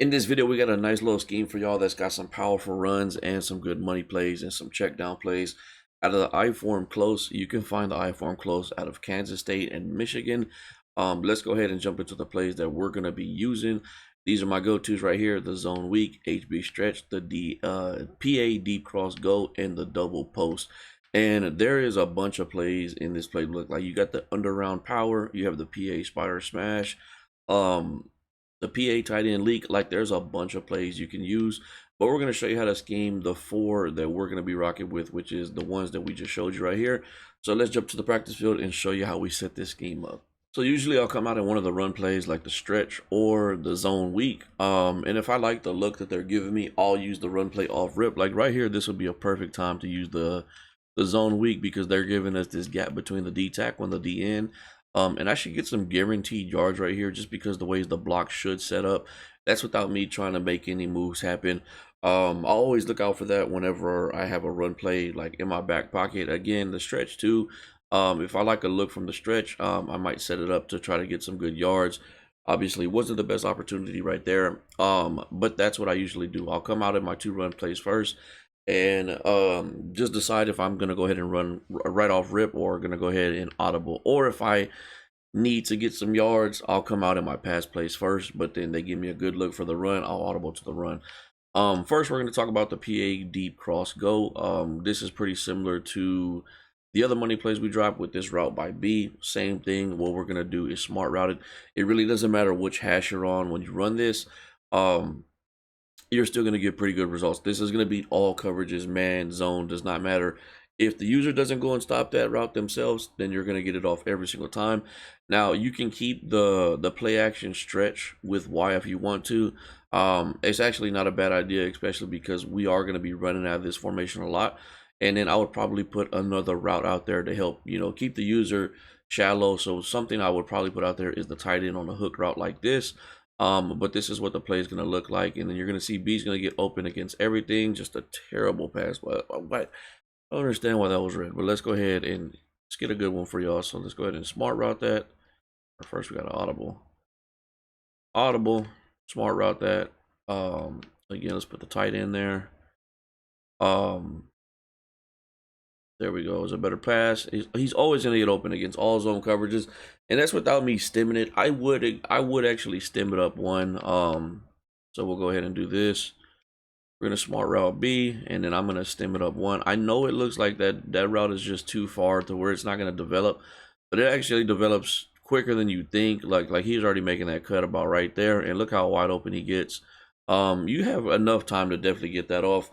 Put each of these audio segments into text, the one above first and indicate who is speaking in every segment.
Speaker 1: In this video, we got a nice little scheme for y'all that's got some powerful runs and some good money plays and some check down plays out of the iForm close. You can find the iForm close out of Kansas State and Michigan. Let's go ahead and jump into the plays that we're going to be using. These are my go-tos right here: the zone weak, HB stretch, the PA deep cross go, and the double post. And there is a bunch of plays in this play. Look, like you got the under round power, you have the PA spider smash, the PA tight end leak. Like there's a bunch of plays you can use, but we're going to show you how to scheme the four that we're going to be rocking with, which is the ones that we just showed you right here. So let's jump to the practice field and show you how we set this scheme up. So usually I'll come out in one of the run plays like the stretch or the zone weak. And if I like the look that they're giving me, I'll use the run play off rip. Like right here, this would be a perfect time to use the zone weak because they're giving us this gap between the D tackle and the D end. And I should get some guaranteed yards right here just because the ways the block should set up. That's without me trying to make any moves happen. I'll always look out for that whenever I have a run play like in my back pocket. Again, the stretch too. If I like a look from the stretch, I might set it up to try to get some good yards. Obviously, wasn't the best opportunity right there, but that's what I usually do. I'll come out in my two run plays first and just decide if I'm going to go ahead and run right off rip or going to go ahead and audible. Or if I need to get some yards, I'll come out in my pass plays first, but then they give me a good look for the run, I'll audible to the run. First, we're going to talk about the PA deep cross go. This is pretty similar to the other money plays we dropped with this route by B. Same thing. What we're going to do is smart routed. It really doesn't matter which hash you're on when you run this. You're still going to get pretty good results. This is going to beat all coverages, man, zone, does not matter. If the user doesn't go and stop that route themselves, then you're going to get it off every single time. Now, you can keep the play action stretch with Y if you want to. It's actually not a bad idea, especially because we are going to be running out of this formation a lot. And then I would probably put another route out there to help, keep the user shallow. So something I would probably put out there is the tight end on a hook route like this. But this is what the play is going to look like. And then you're going to see B's going to get open against everything. Just a terrible pass. But I don't understand why that was red. But let's go ahead and let's get a good one for y'all. So let's go ahead and smart route that. First, we got an audible. Audible. Smart route that. Again, let's put the tight end there. There we go. It's a better pass. He's always going to get open against all zone coverages, and that's without me stemming it. I would actually stem it up one. So we'll go ahead and do this. We're going to smart route B, and then I'm going to stem it up one. I know it looks like that route is just too far to where it's not going to develop, but it actually develops quicker than you think. Like he's already making that cut about right there, and look how wide open he gets. You have enough time to definitely get that off.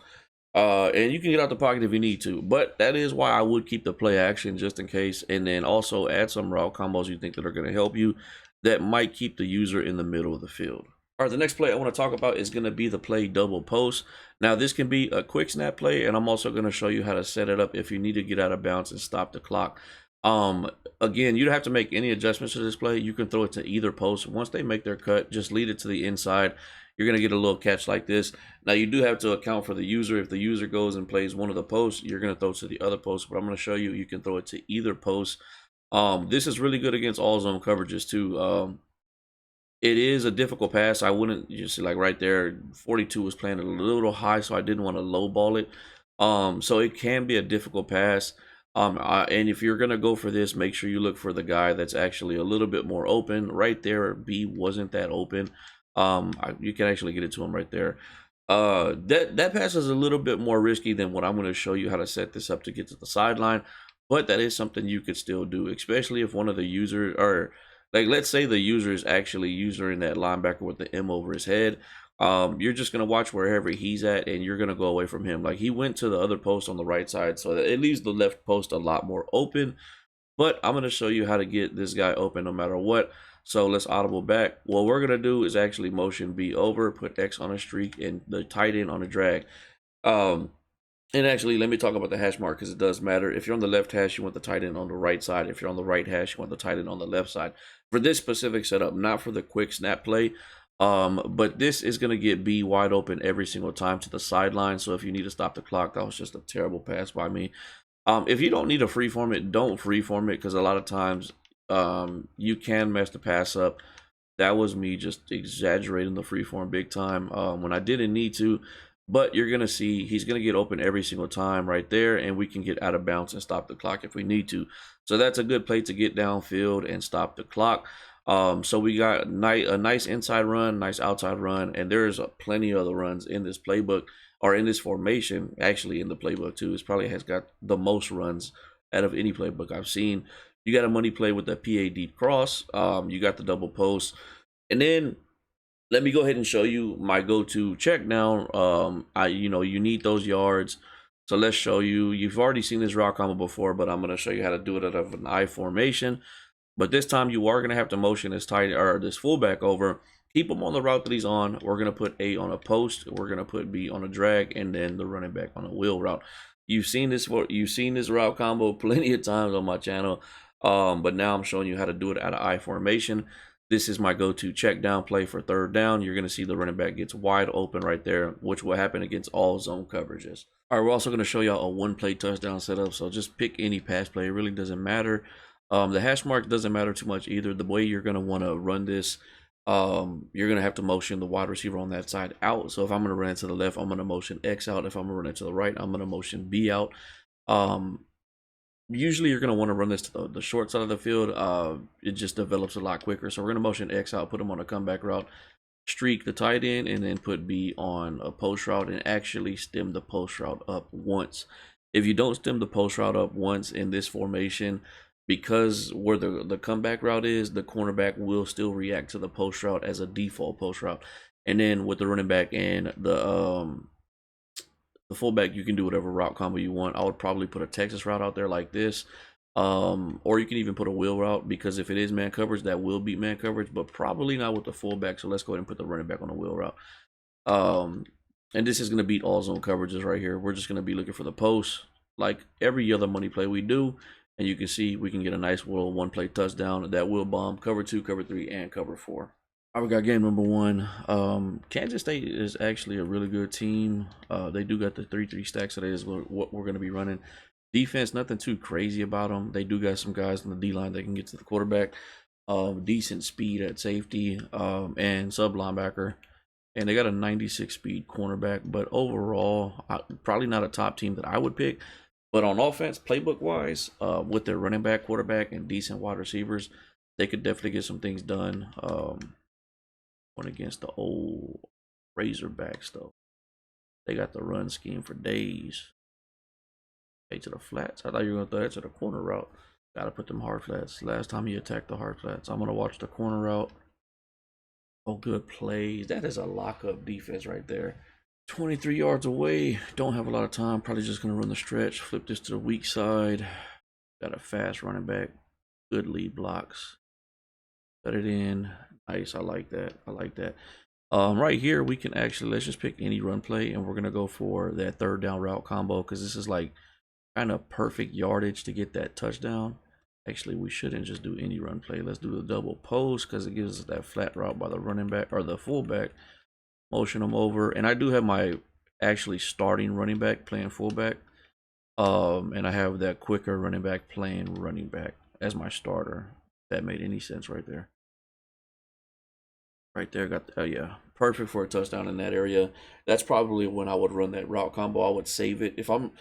Speaker 1: And you can get out the pocket if you need to, but that is why I would keep the play action just in case, and then also add some route combos you think that are going to help you that might keep the user in the middle of the field. All right, the next play I want to talk about is going to be the play double post. Now, this can be a quick snap play, and I'm also going to show you how to set it up if you need to get out of bounds and stop the clock. Again, you don't have to make any adjustments to this play. You can throw it to either post. Once they make their cut, just lead it to the inside. You're going to get a little catch like this. Now, you do have to account for the user. If the user goes and plays one of the posts, you're going to throw it to the other post. But I'm going to show you, you can throw it to either post. This is really good against all zone coverages too. It is a difficult pass. I wouldn't, you see like right there, 42 was playing a little high, so I didn't want to lowball it. So it can be a difficult pass. And if you're going to go for this, make sure you look for the guy that's actually a little bit more open. Right there, B wasn't that open. You can actually get it to him right there. That pass is a little bit more risky than what I'm going to show you how to set this up to get to the sideline, but that is something you could still do, especially if one of the users, or like let's say the user is actually using that linebacker with the M over his head. You're just going to watch wherever he's at, and you're going to go away from him. Like he went to the other post on the right side, so it leaves the left post a lot more open. But I'm going to show you how to get this guy open no matter what. So let's audible back. What we're going to do is actually motion B over, put X on a streak, and the tight end on a drag. And actually, let me talk about the hash mark because it does matter. If you're on the left hash, you want the tight end on the right side. If you're on the right hash, you want the tight end on the left side. For this specific setup, not for the quick snap play, but this is going to get B wide open every single time to the sideline. So if you need to stop the clock, that was just a terrible pass by me. If you don't need to freeform it, don't freeform it because a lot of times you can mess the pass up. That was me just exaggerating the freeform big time when I didn't need to. But you're going to see he's going to get open every single time right there, and we can get out of bounds and stop the clock if we need to. So that's a good play to get downfield and stop the clock. So we got a nice inside run, nice outside run, and there's plenty of other runs in this playbook, or in this formation, actually in the playbook too. It probably has got the most runs out of any playbook I've seen. You got a money play with the PA deep cross. You got the double post. And then let me go ahead and show you my go-to check down. You need those yards. So let's show you. You've already seen this route combo before, but I'm going to show you how to do it out of an I formation. But this time you are going to have to motion this tight or this fullback over. Keep him on the route that he's on. We're going to put A on a post. We're going to put B on a drag, and then the running back on a wheel route. You've seen this route combo plenty of times on my channel. But now I'm showing you how to do it out of I formation. This is my go-to check down play for third down. You're going to see the running back gets wide open right there, which will happen against all zone coverages. All right, we're also going to show y'all a one-play touchdown setup. So just pick any pass play. It really doesn't matter. The hash mark doesn't matter too much either. The way you're going to want to run this, you're going to have to motion the wide receiver on that side out. So if I'm going to run it to the left, I'm going to motion X out. If I'm going to run it to the right, I'm going to motion B out. Usually you're going to want to run this to the short side of the field. It just develops a lot quicker. So we're going to motion X out, put him on a comeback route, streak the tight end, and then put B on a post route and actually stem the post route up once. If you don't stem the post route up once in this formation, because where the comeback route is, the cornerback will still react to the post route as a default post route. And then with the running back and the fullback, you can do whatever route combo you want. I would probably put a Texas route out there like this. Or you can even put a wheel route, because if it is man coverage, that will beat man coverage, but probably not with the fullback. So let's go ahead and put the running back on a wheel route. And this is going to beat all zone coverages right here. We're just going to be looking for the post like every other money play we do. And you can see we can get a nice little one-play touchdown that will bomb cover 2, cover 3, and cover 4. All right, we got game number 1. Kansas State is actually a really good team. They do got the 3-3 stack, so that is what we're going to be running. Defense, nothing too crazy about them. They do got some guys on the D-line that can get to the quarterback. Decent speed at safety and sub linebacker. And they got a 96 speed cornerback. But overall, probably not a top team that I would pick. But on offense, playbook-wise, with their running back, quarterback, and decent wide receivers, they could definitely get some things done. Going against the old Razorbacks, though. They got the run scheme for days. Hey, to the flats. I thought you were going to throw that to the corner route. Got to put them hard flats. Last time you attacked the hard flats. I'm going to watch the corner route. Oh, good plays. That is a lock-up defense right there. 23 yards away. Don't have a lot of time. Probably just going to run the stretch. Flip this to the weak side. Got a fast running back. Good lead blocks. Cut it in. Nice. I like that. I like that. Right here, we can actually, let's just pick any run play, and we're going to go for that third down route combo, because this is like kind of perfect yardage to get that touchdown. Actually, we shouldn't just do any run play. Let's do the double post, because it gives us that flat route by the running back or the fullback. Motion them over, and I do have my actually starting running back playing fullback, and I have that quicker running back playing running back as my starter. If that made any sense right there. Right there, got yeah, perfect for a touchdown in that area. That's probably when I would run that route combo. I would save it if I'm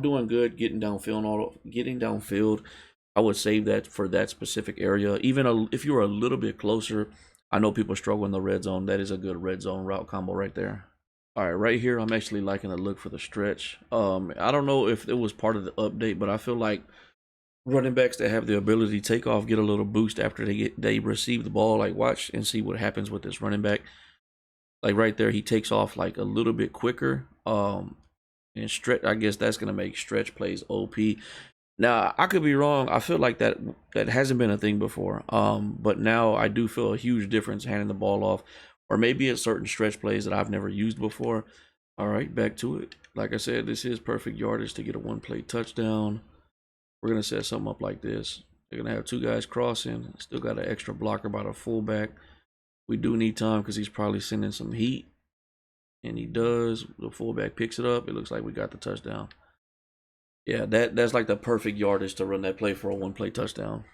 Speaker 1: doing good, getting downfield. I would save that for that specific area. Even if you were a little bit closer. I know people struggle in the red zone. That is a good red zone route combo right there. All right, right here, I'm actually liking the look for the stretch. I don't know if it was part of the update, but I feel like running backs that have the ability to take off get a little boost after they receive the ball. Like, watch and see what happens with this running back. Like right there, he takes off like a little bit quicker. And stretch. I guess that's gonna make stretch plays OP. Now, I could be wrong. I feel like that hasn't been a thing before. But now I do feel a huge difference handing the ball off. Or maybe it's certain stretch plays that I've never used before. All right, back to it. Like I said, this is perfect yardage to get a one-play touchdown. We're going to set something up like this. They're going to have 2 guys crossing. Still got an extra blocker by the fullback. We do need time because he's probably sending some heat. And he does. The fullback picks it up. It looks like we got the touchdown. Yeah, that's like the perfect yardage to run that play for a one-play touchdown.